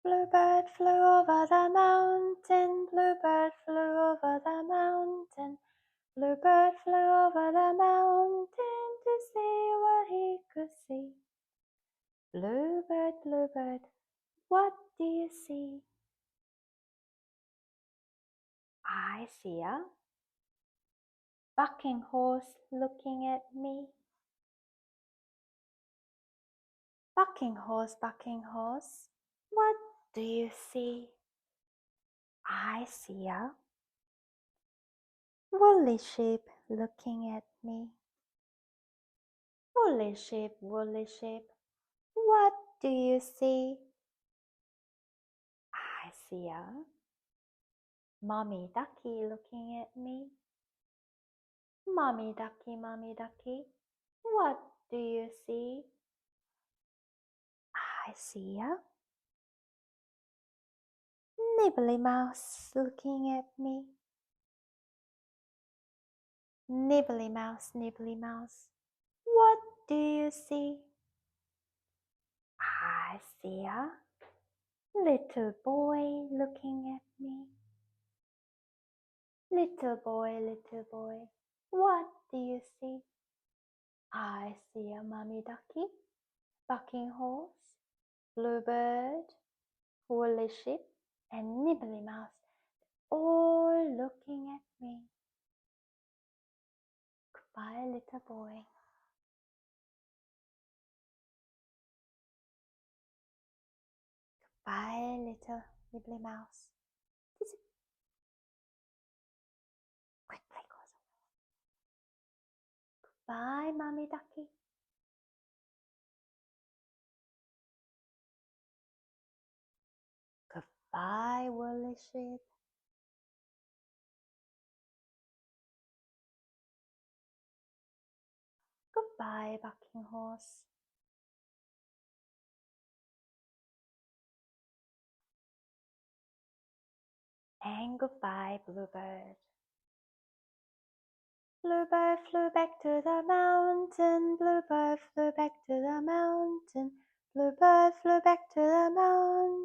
Bluebird flew over the mountain, bluebird flew over the mountain. Bluebird flew over the mountain to see what he could see. Bluebird, bluebird, what do you see? I see a bucking horse looking at me. Bucking horse, what do you see? I see a woolly sheep looking at me. Woolly sheep, what do you see? I see a mommy ducky looking at me. Mommy ducky, what do you see? I see a nibbly mouse looking at me. Nibbly mouse, what do you see? I see a little boy looking at me. Little boy, what do you see? I see a mommy ducky, bucking horse, bluebird, woolly sheep, and nibbly mouse, all looking at me. Goodbye, little boy. Goodbye, little nibbly mouse. Quickly goes away. Goodbye, mommy ducky. Goodbye, woolly sheep. Goodbye, bucking horse. And goodbye, bluebird. Bluebird flew back to the mountain. Bluebird flew back to the mountain. Bluebird flew back to the mountain.